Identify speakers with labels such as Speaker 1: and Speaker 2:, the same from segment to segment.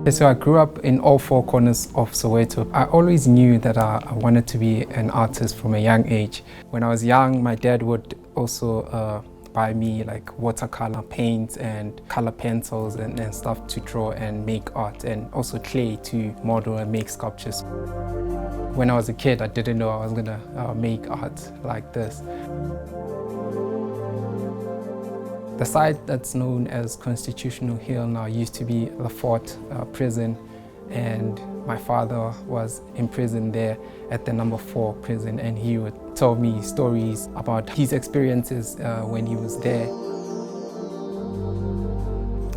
Speaker 1: So I grew up in all four corners of Soweto. I always knew that I wanted to be an artist from a young age. When I was young, my dad would also buy me like watercolor paints and color pencils and stuff to draw and make art, and also clay to model and make sculptures. When I was a kid, I didn't know I was gonna make art like this. The site that's known as Constitutional Hill now used to be the Fort prison, and my father was imprisoned there at the number 4 prison, and he would tell me stories about his experiences when he was there.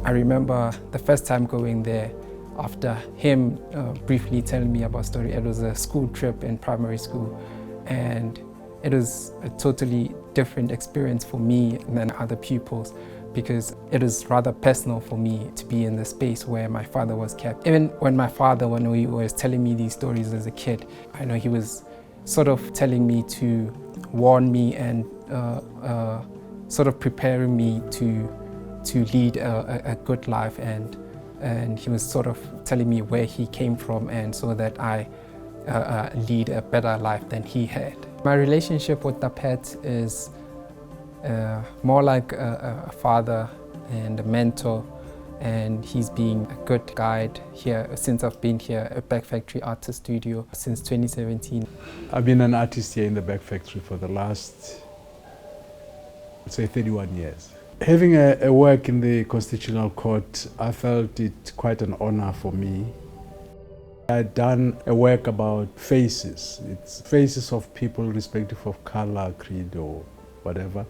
Speaker 1: I remember the first time going there after him briefly telling me about story. It was a school trip in primary school, and it was a totally different experience for me than other pupils, because it was rather personal for me to be in the space where my father was kept. Even when he was telling me these stories as a kid, I know he was sort of telling me to warn me and sort of preparing me to lead a good life, and he was sort of telling me where he came from, and so that I lead a better life than he had. My relationship with the pet is more like a father and a mentor, and he's been a good guide here since I've been here at Back Factory Artist Studio since 2017.
Speaker 2: I've been an artist here in the Back Factory for the last, I'd say, 31 years. Having a work in the Constitutional Court, I felt it quite an honor for me. I'd done a work about faces. It's faces of people irrespective of color, creed, or whatever.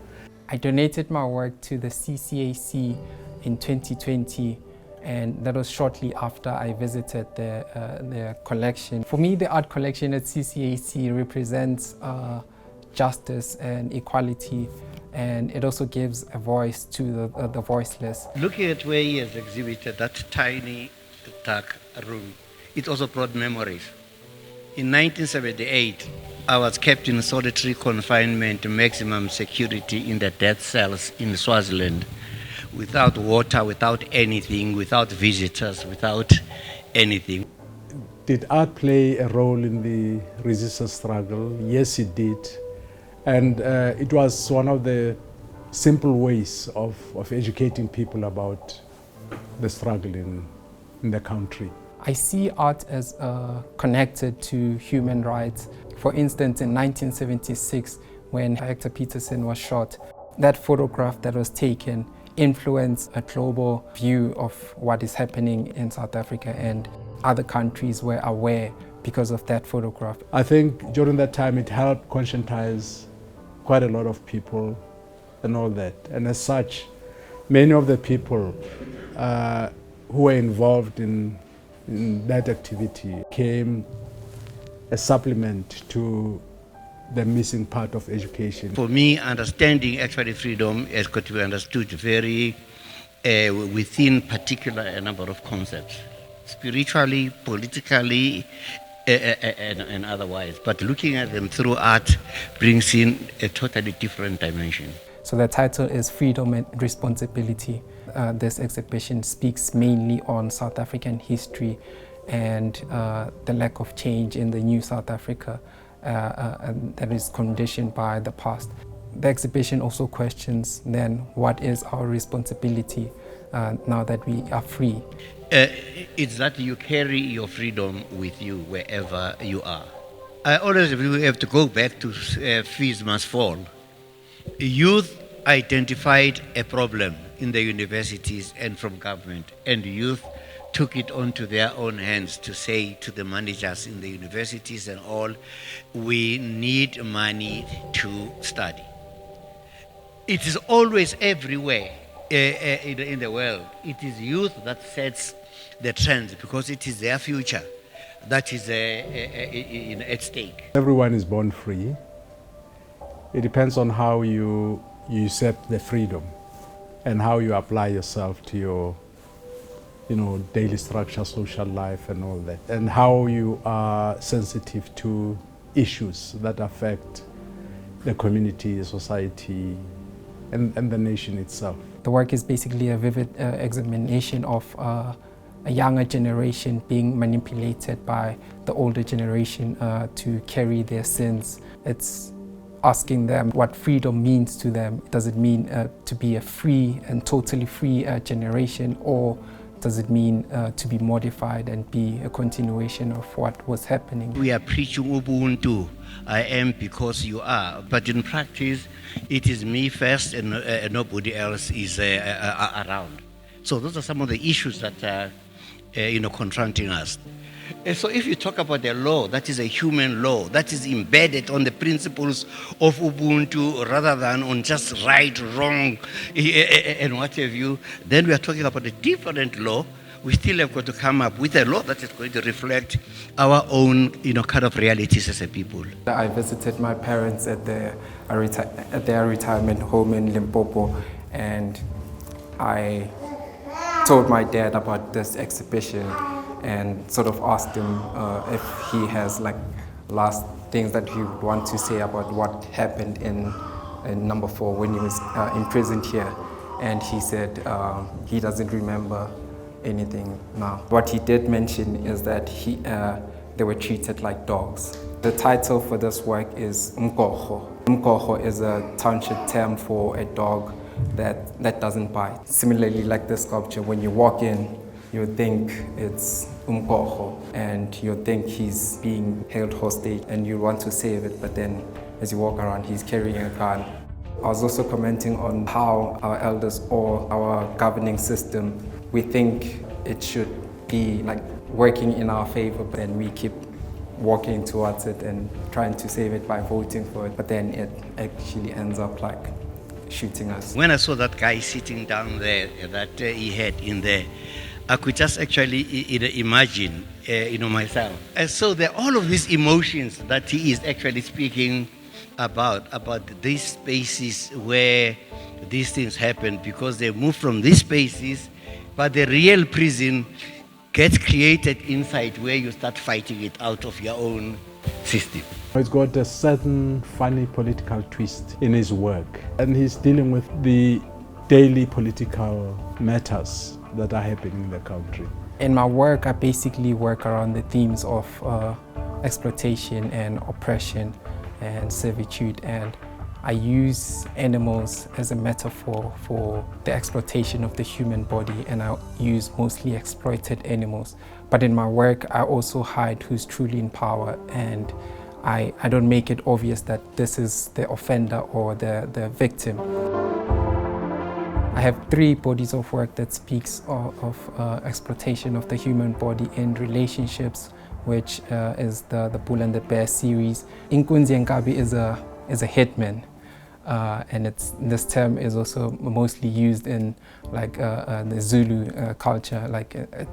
Speaker 1: I donated my work to the CCAC in 2020, and that was shortly after I visited their collection. For me, the art collection at CCAC represents justice and equality, and it also gives a voice to the voiceless.
Speaker 3: Looking at where he has exhibited that tiny, dark room, it also brought memories. In 1978, I was kept in solitary confinement, maximum security in the death cells in Swaziland, without water, without anything, without visitors, without anything.
Speaker 2: Did art play a role in the resistance struggle? Yes, it did. And it was one of the simple ways of educating people about the struggle in the country.
Speaker 1: I see art as connected to human rights. For instance, in 1976, when Hector Peterson was shot, that photograph that was taken influenced a global view of what is happening in South Africa, and other countries were aware because of that photograph.
Speaker 2: I think during that time it helped conscientize quite a lot of people and all that. And as such, many of the people who were involved in that activity came a supplement to the missing part of education.
Speaker 3: For me, understanding actually freedom has got to be understood very within particular a number of concepts, spiritually, politically, and otherwise. But looking at them through art brings in a totally different dimension.
Speaker 1: So the title is Freedom and Responsibility. This exhibition speaks mainly on South African history and the lack of change in the new South Africa that is conditioned by the past. The exhibition also questions then what is our responsibility now that we are free.
Speaker 3: It's that you carry your freedom with you wherever you are. I always have to go back to Fees Must Fall. Youth identified a problem in the universities and from government, and youth took it onto their own hands to say to the managers in the universities and all, we need money to study. It is always everywhere in the world. It is youth that sets the trends because it is their future that is at stake.
Speaker 2: Everyone is born free. It depends on how you set the freedom and how you apply yourself to your daily structure, social life and all that, and how you are sensitive to issues that affect the community, the society, and the nation itself.
Speaker 1: The work is basically a vivid examination of a younger generation being manipulated by the older generation to carry their sins. It's asking them what freedom means to them. Does it mean to be a free and totally free generation, or does it mean to be modified and be a continuation of what was happening?
Speaker 3: We are preaching Ubuntu, I am because you are, but in practice it is me first and nobody else is around. So those are some of the issues that are confronting us. So if you talk about a law, that is a human law, that is embedded on the principles of Ubuntu rather than on just right, wrong, and what have you, then we are talking about a different law. We still have got to come up with a law that is going to reflect our own, kind of realities as a people.
Speaker 1: I visited my parents at their retirement home in Limpopo, and I told my dad about this exhibition and sort of asked him if he has last things that he would want to say about what happened in number 4 when he was imprisoned here. And he said he doesn't remember anything now. What he did mention is that they were treated like dogs. The title for this work is Mkoho. Mkoho is a township term for a dog that doesn't bite. Similarly, like this sculpture, when you walk in, you think it's Umkoho, and you think he's being held hostage and you want to save it, but then as you walk around, he's carrying a gun. I was also commenting on how our elders or our governing system, we think it should be working in our favor, but then we keep walking towards it and trying to save it by voting for it, but then it actually ends up shooting us.
Speaker 3: When I saw that guy sitting down there that he had in there, I could just actually imagine, myself. And so there are all of these emotions that he is actually speaking about these spaces where these things happen, because they move from these spaces, but the real prison gets created inside where you start fighting it out of your own system.
Speaker 2: It's got a certain funny political twist in his work, and he's dealing with the daily political matters that are happening in the country.
Speaker 1: In my work, I basically work around the themes of exploitation and oppression and servitude, and I use animals as a metaphor for the exploitation of the human body, and I use mostly exploited animals. But in my work, I also hide who's truly in power, and I don't make it obvious that this is the offender or the victim. I have 3 bodies of work that speaks of exploitation of the human body in relationships, which is the Bull and the Bear series. Inkunzi Nkabi is a hitman, and this term is also mostly used in the Zulu culture,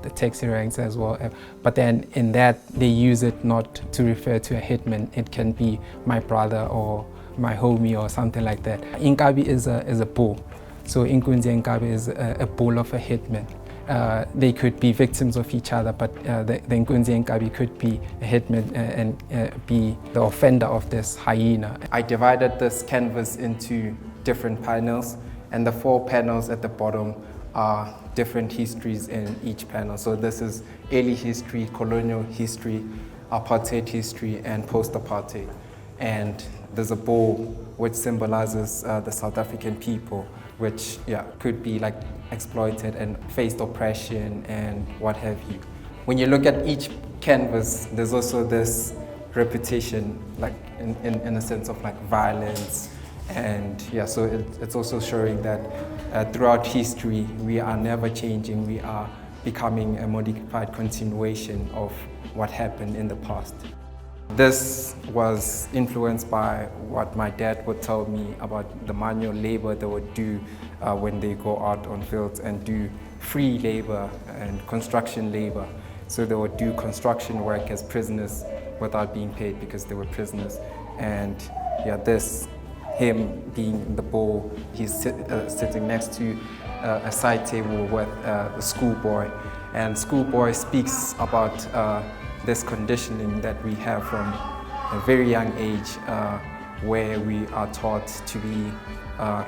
Speaker 1: the taxi ranks as well. But then in that, they use it not to refer to a hitman. It can be my brother or my homie or something like that. Nkabi is a bull. So Inkunzi Nkabi is a bull of a hitman. They could be victims of each other, but the Inkunzi Nkabi could be a hitman and be the offender of this hyena. I divided this canvas into different panels, and the 4 panels at the bottom are different histories in each panel. So this is early history, colonial history, apartheid history, and post-apartheid. And there's a bull which symbolizes the South African people, which could be exploited and faced oppression and what have you. When you look at each canvas, there's also this repetition, in a sense of violence, and so it's also showing that throughout history we are never changing. We are becoming a modified continuation of what happened in the past. This was influenced by what my dad would tell me about the manual labor they would do when they go out on fields and do free labor and construction labor. So they would do construction work as prisoners without being paid because they were prisoners. And him being the bull, he's sitting next to a side table with a schoolboy. And schoolboy speaks about this conditioning that we have from a very young age, where we are taught to be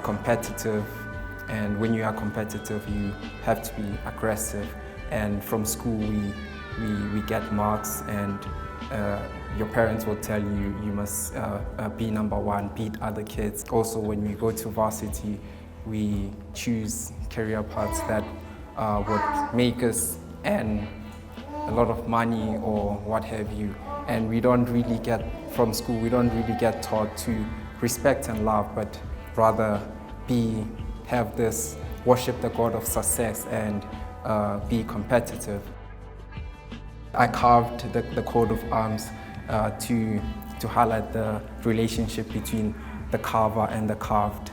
Speaker 1: competitive, and when you are competitive you have to be aggressive, and from school we get marks, and your parents will tell you you must be number one, beat other kids. Also, when we go to varsity, we choose career paths that would make us earn a lot of money or what have you. And we don't really get, from school, we don't really get taught to respect and love, but rather have this, worship the God of success and be competitive. I carved the coat of arms to highlight the relationship between the carver and the carved,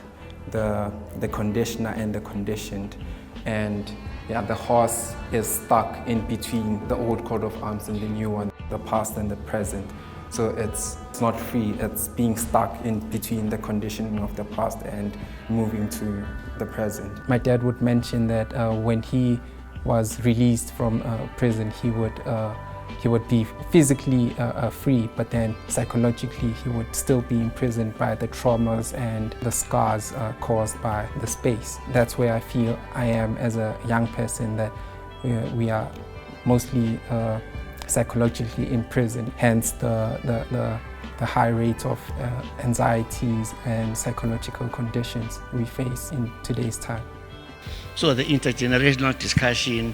Speaker 1: the conditioner and the conditioned. And yeah, the horse is stuck in between the old coat of arms and the new one, the past and the present. So it's not free, it's being stuck in between the conditioning of the past and moving to the present. My dad would mention that when he was released from prison, he would be physically free, but then psychologically he would still be imprisoned by the traumas and the scars caused by the space. That's where I feel I am as a young person, that we are mostly psychologically imprisoned, hence the high rate of anxieties and psychological conditions we face in today's time.
Speaker 3: So the intergenerational discussion,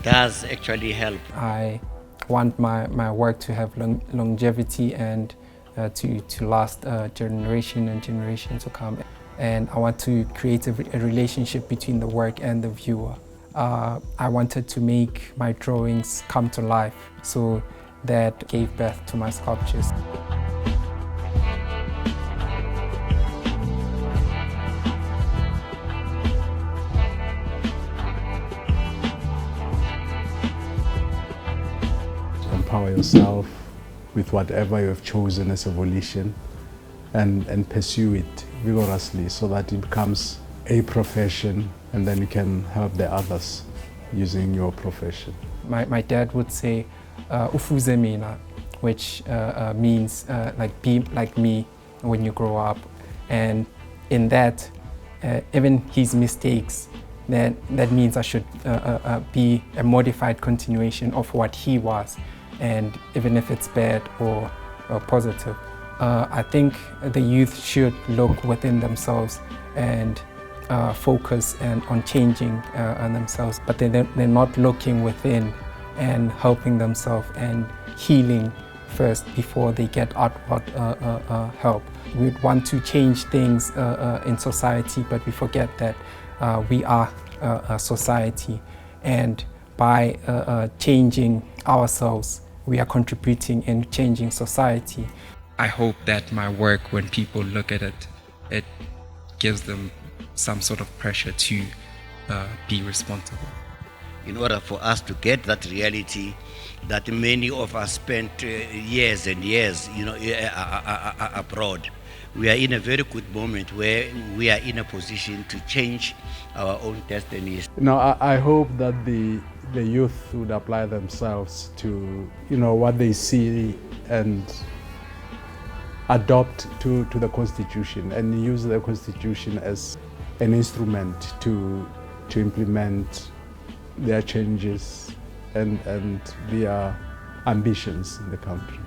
Speaker 3: does actually help.
Speaker 1: I want my work to have longevity and to last generation and generation to come. And I want to create a relationship between the work and the viewer. I wanted to make my drawings come to life, so that gave birth to my sculptures.
Speaker 2: Empower yourself with whatever you have chosen as a volition and pursue it vigorously so that it becomes a profession, and then you can help the others using your profession.
Speaker 1: My dad would say, "Ufuze mina," which means like be like me when you grow up. And in that, even his mistakes, that means I should be a modified continuation of what he was, and even if it's bad or positive. I think the youth should look within themselves and focus on changing on themselves, but they're not looking within and helping themselves and healing first before they get outward help. We want to change things in society, but we forget that we are a society, and by changing ourselves, we are contributing in changing society. I hope that my work, when people look at it, it gives them some sort of pressure to be responsible.
Speaker 3: In order for us to get that reality that many of us spent years and years, abroad, we are in a very good moment where we are in a position to change our own destinies.
Speaker 2: I hope that the youth would apply themselves to what they see and adopt to the Constitution, and use the Constitution as an instrument to implement their changes and their ambitions in the country.